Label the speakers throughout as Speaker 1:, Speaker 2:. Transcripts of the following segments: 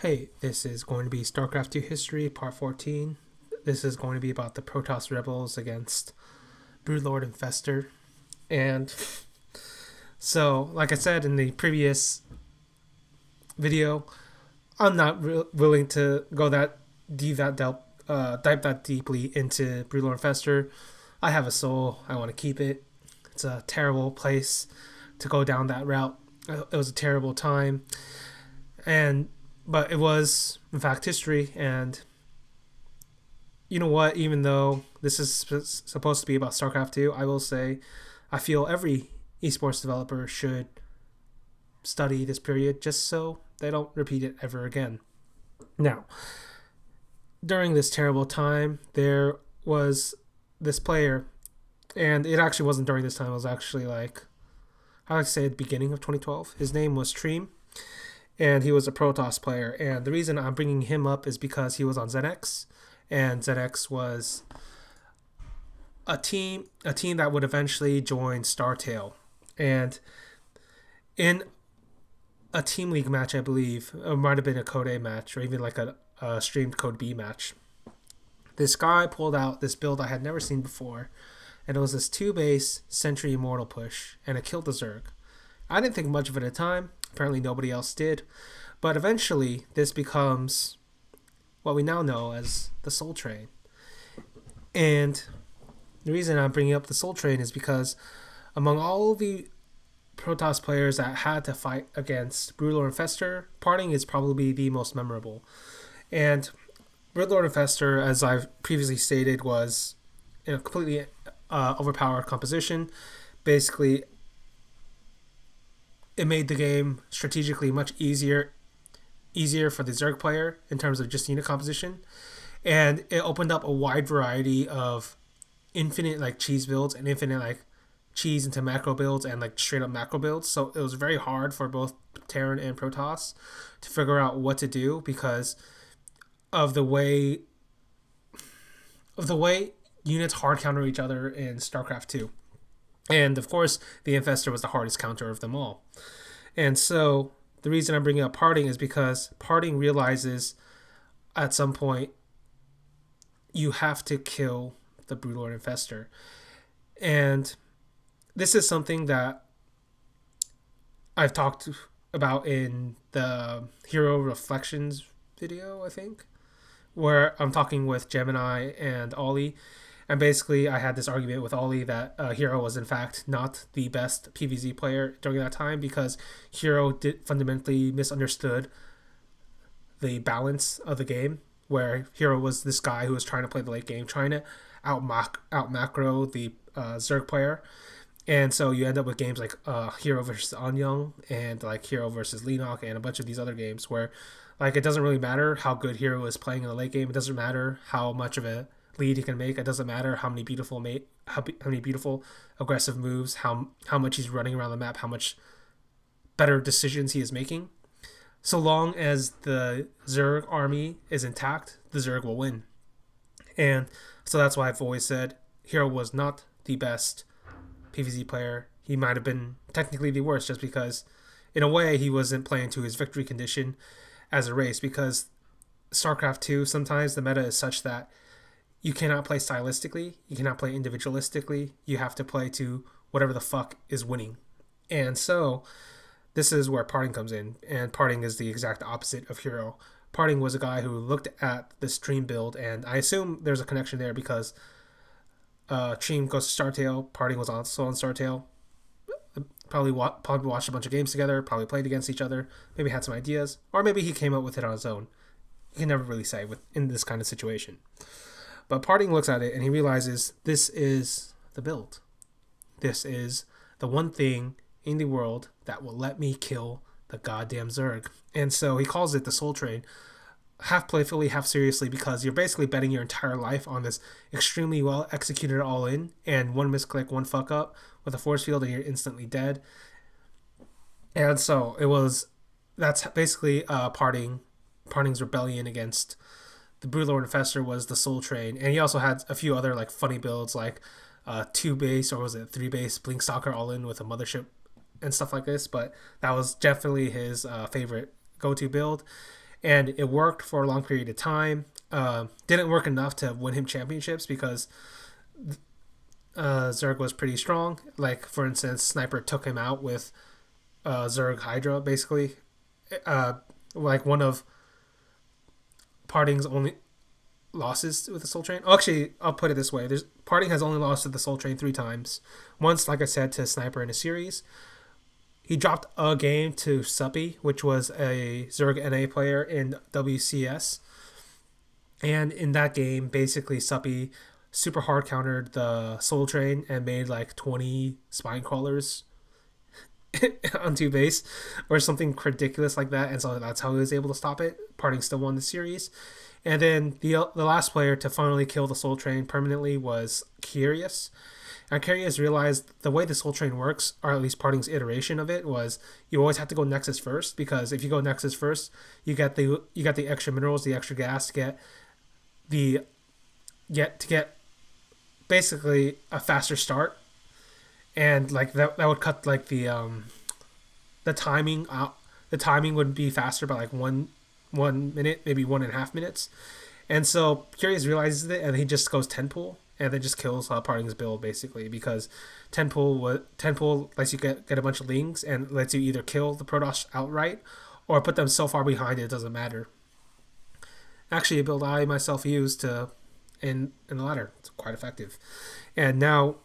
Speaker 1: Hey, this is going to be StarCraft 2 History, Part 14. This is going to be about the Protoss Rebels against Broodlord Infestor. And so, like I said in the previous video, I'm not willing to go dive that deeply into Broodlord Infestor. I have a soul. I want to keep it. It's a terrible place to go down that route. It was a terrible time, and but it was in fact history. And you know what? Even though this is supposed to be about StarCraft 2, I will say I feel every esports developer should study this period just so they don't repeat it ever again. Now, during this terrible time, there was this player, and it actually wasn't during this time. It was actually like I like to say at the beginning of 2012. His name was Stream, and he was a Protoss player. And the reason I'm bringing him up is because he was on ZenX, and ZenX was a team that would eventually join StarTale. And in a team league match, I believe it might have been a Code A match or even like a streamed Code B match. This guy pulled out this build I had never seen before, and it was this 2-base Sentry Immortal push, and it killed the Zerg. I didn't think much of it at the time. Apparently nobody else did. But eventually, this becomes what we now know as the Soul Train. And the reason I'm bringing up the Soul Train is because among all the Protoss players that had to fight against Broodlord Infestor, Parting is probably the most memorable. And Broodlord Infestor, as I've previously stated, was in a completely overpowered composition. Basically, it made the game strategically much easier for the Zerg player in terms of just unit composition, and it opened up a wide variety of infinite like cheese builds and infinite like cheese into macro builds and like straight up macro builds. So it was very hard for both Terran and Protoss to figure out what to do because of the way units hard counter each other in StarCraft 2. And of course, the Infestor was the hardest counter of them all. And so the reason I'm bringing up Parting is because Parting realizes at some point you have to kill the Broodlord Infestor. And this is something that I've talked about in the Hero Reflections video, I think, where I'm talking with Gemini and Ollie. And basically, I had this argument with Ollie that Hero was in fact not the best PvZ player during that time because Hero fundamentally misunderstood the balance of the game, where Hero was this guy who was trying to play the late game, trying to out macro the Zerg player. And so you end up with games like Hero versus Anyang and like Hero versus Leenock and a bunch of these other games where like it doesn't really matter how good Hero is playing in the late game. It doesn't matter how much of a lead he can make. It doesn't matter how many beautiful aggressive moves, how much he's running around the map, how much better decisions he is making. So long as the Zerg army is intact, the Zerg will win. And so that's why I've always said Hero was not the best PvZ player. He might have been technically the worst just because in a way he wasn't playing to his victory condition as a race, because StarCraft 2 sometimes the meta is such that you cannot play stylistically, you cannot play individualistically, you have to play to whatever the fuck is winning. And so this is where Parting comes in, and Parting is the exact opposite of Hero. Parting was a guy who looked at the Stream build, and I assume there's a connection there because Stream goes to StarTale, Parting was also on StarTale, probably watched a bunch of games together, probably played against each other, maybe had some ideas, or maybe he came up with it on his own. You can never really say in this kind of situation. But Parting looks at it and he realizes this is the build. This is the one thing in the world that will let me kill the goddamn Zerg. And so he calls it the Soul Train, half playfully, half seriously, because you're basically betting your entire life on this extremely well executed all in, and one misclick, one fuck up with a force field and you're instantly dead. And so that's basically Parting's rebellion against the Broodlord Infestor was the Soul Train. And he also had a few other like funny builds like 2-base or was it 3-base Blink Stalker all in with a mothership and stuff like this. But that was definitely his favorite go-to build. and it worked for a long period of time. Didn't work enough to win him championships because Zerg was pretty strong. Like, for instance, Sniper took him out with Zerg Hydra, basically. Uh, like one of Parting's only losses with the Soul Train. Oh, actually, I'll put it this way: Parting has only lost to the Soul Train 3 times. Once, like I said, to Sniper in a series. He dropped a game to Suppy, which was a Zerg NA player in WCS. And in that game, basically, Suppy super hard countered the Soul Train and made like 20 spine crawlers on 2 base or something ridiculous like that. And so that's how he was able to stop it. Parting still won the series. And then the last player to finally kill the Soul Train permanently was Curious. And Curious realized the way the Soul Train works, or at least Parting's iteration of it, was you always have to go Nexus first, because if you go Nexus first, you get the extra minerals, the extra gas, to get basically a faster start, and like that would cut like the timing out. The timing would be faster by like 1 minute, maybe 1.5 minutes. And so Curious realizes it, and he just goes 10 pool, and then just kills Parting's build basically, because 10 pool lets you get a bunch of lings and lets you either kill the Protoss outright or put them so far behind it doesn't matter. Actually, a build I myself used in the ladder. It's quite effective. And now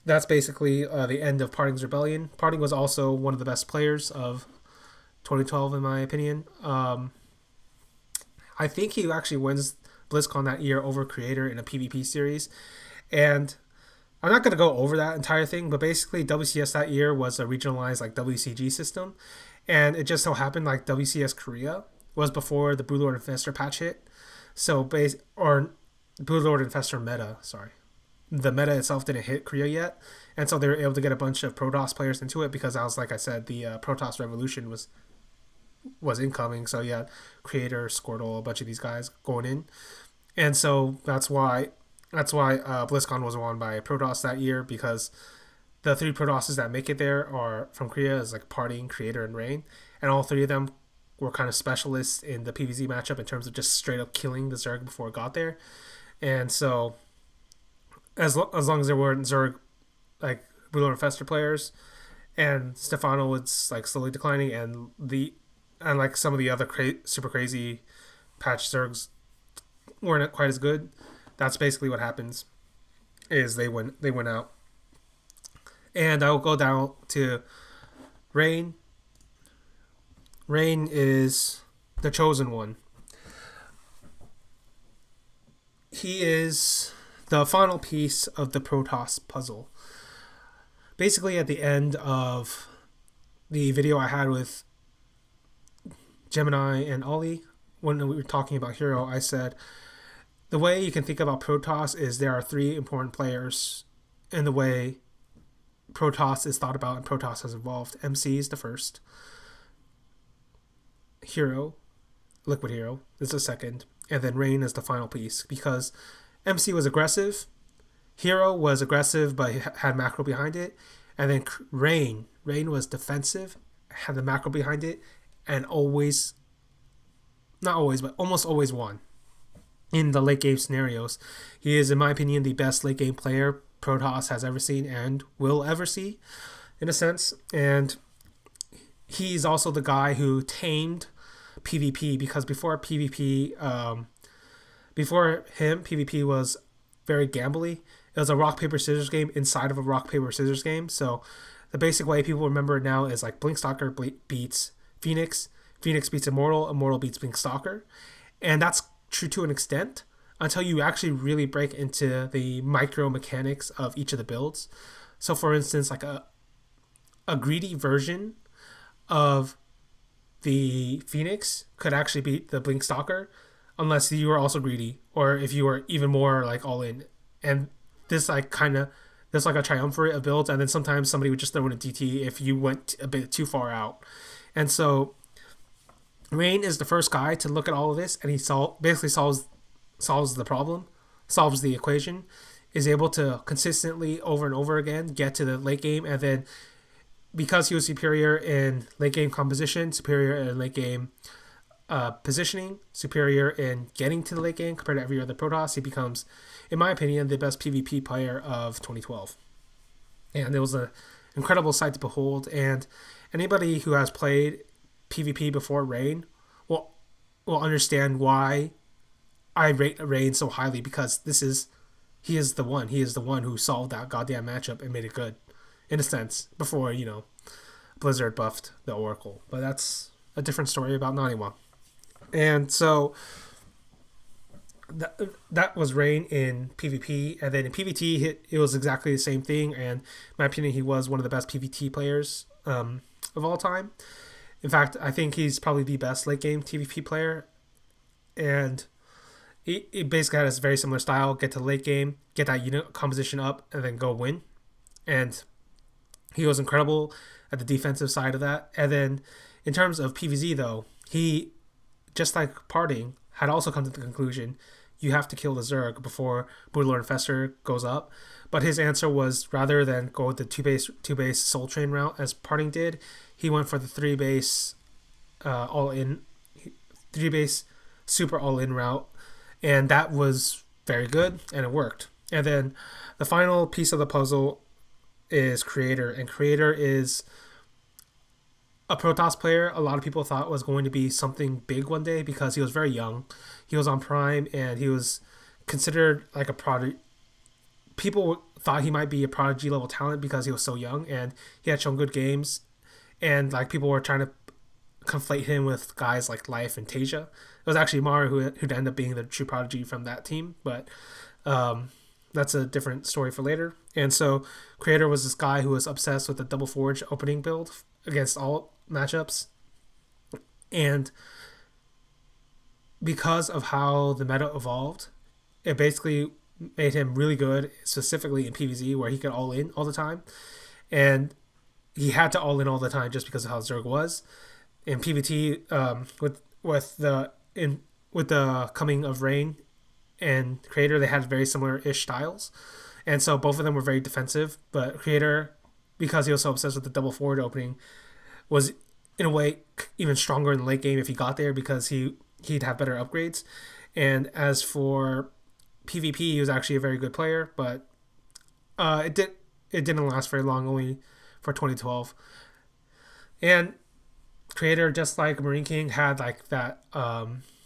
Speaker 1: that's basically the end of Parting's Rebellion. Parting was also one of the best players of 2012 in my opinion. I think he actually wins BlizzCon that year over Creator in a PvP series. And I'm not going to go over that entire thing, but basically WCS that year was a regionalized like WCG system. And it just so happened like WCS Korea was before the Broodlord Infestor patch hit. So Broodlord Infestor meta, sorry. The meta itself didn't hit Korea yet. And so they were able to get a bunch of Protoss players into it because like I said, the Protoss Revolution was incoming. So yeah, Creator, Squirtle, a bunch of these guys going in. And so that's why BlizzCon was won by Protoss that year, because the 3 Protosses that make it there are from Korea, is like Parting, Creator, and Rain. And all 3 of them were kind of specialists in the PvZ matchup in terms of just straight up killing the Zerg before it got there. And so as long as there weren't Zerg like Broodlord Infestor players, and Stefano was like slowly declining, and like some of the other super crazy patch Zergs weren't quite as good, that's basically what happens, is they went out. And I will go down to Rain. Rain is the chosen one. He is the final piece of the Protoss puzzle. Basically, at the end of the video I had with Gemini and Ollie, when we were talking about Hero, I said the way you can think about Protoss is there are 3 important players in the way Protoss is thought about and Protoss has evolved. MC is the first. Hero, Liquid Hero, is the second. And then Rain is the final piece, because MC was aggressive, Hero was aggressive but had macro behind it, and then Rain was defensive, had the macro behind it, and almost always won in the late game scenarios. He is, in my opinion, the best late game player Protoss has ever seen and will ever see, in a sense. And he's also the guy who tamed PvP, because before him, PvP was very gambly. It was a rock paper scissors game inside of a rock paper scissors game. So the basic way people remember it now is like Blinkstalker beats Phoenix, Phoenix beats Immortal, Immortal beats Blinkstalker, and that's true to an extent until you actually really break into the micro mechanics of each of the builds. So for instance, like a greedy version of the Phoenix could actually beat the Blinkstalker unless you were also greedy, or if you were even more like all in. And there's like a triumvirate of builds, and then sometimes somebody would just throw in a DT if you went a bit too far out. And so Rain is the first guy to look at all of this, and he basically solves the problem, solves the equation, is able to consistently over and over again get to the late game, and then because he was superior in late game composition, superior in late game positioning, superior in getting to the late game compared to every other Protoss. He becomes, in my opinion, the best PvP player of 2012. And it was an incredible sight to behold. And anybody who has played PvP before Rain will understand why I rate Rain so highly, because he is the one. He is the one who solved that goddamn matchup and made it good, in a sense, before, Blizzard buffed the Oracle. But that's a different story about Naniwa. And so that was Rain in PvP. And then in PvT, it was exactly the same thing. And in my opinion, he was one of the best PvT players of all time. In fact, I think he's probably the best late game PvP player. And he basically had a very similar style. Get to the late game, get that unit composition up, and then go win. And he was incredible at the defensive side of that. And then in terms of PvZ, though, he, just like Parting, had also come to the conclusion you have to kill the Zerg before Broodlord Infestor goes up. But his answer was, rather than go with the two base Soul Train route as Parting did, he went for the 3-base all-in, 3-base super all-in route. And that was very good, and it worked. And then the final piece of the puzzle is Creator. And Creator is a Protoss player a lot of people thought was going to be something big one day, because he was very young. He was on Prime, and he was considered like a prodigy. People thought he might be a prodigy level talent because he was so young, and he had shown good games. And like, people were trying to conflate him with guys like Life and Tasia. It was actually Mara who'd end up being the true prodigy from that team, but that's a different story for later. And so Creator was this guy who was obsessed with the Double Forge opening build against all matchups. And because of how the meta evolved, it basically made him really good, specifically in PvZ, where he could all in all the time. And he had to all in all the time just because of how Zerg was. In PvT, with the coming of Rain and Creator, they had very similar-ish styles. And so both of them were very defensive. But Creator, because he was so obsessed with the double forward opening, was in a way even stronger in the late game if he got there, because he'd have better upgrades. And as for PvP, he was actually a very good player, but it didn't last very long, only for 2012. And Creator, just like Marine King, had like that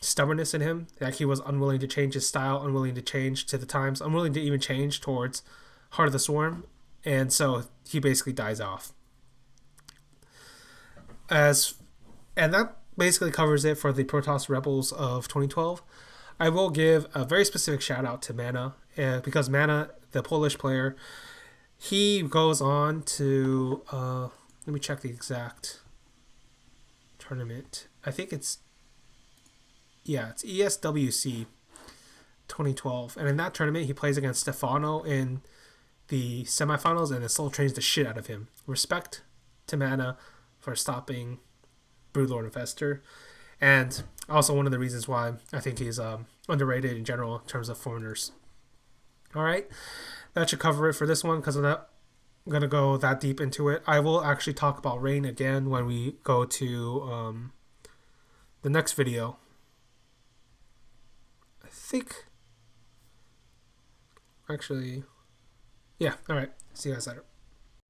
Speaker 1: stubbornness in him. Like, he was unwilling to change his style, unwilling to change to the times, unwilling to even change towards Heart of the Swarm, and so he basically dies off. And that basically covers it for the Protoss Rebels of 2012. I will give a very specific shout out to Mana, because Mana, the Polish player, he goes on to let me check the exact tournament. I think it's ESWC 2012, and in that tournament he plays against Stefano in the semifinals, and the Soul Trains the shit out of him. Respect to Mana for stopping Broodlord Infestor, and also one of the reasons why I think he's underrated in general in terms of foreigners. Alright, that should cover it for this one, because I'm not going to go that deep into it. I will actually talk about Rain again when we go to the next video. I think, actually, yeah, alright, see you guys later.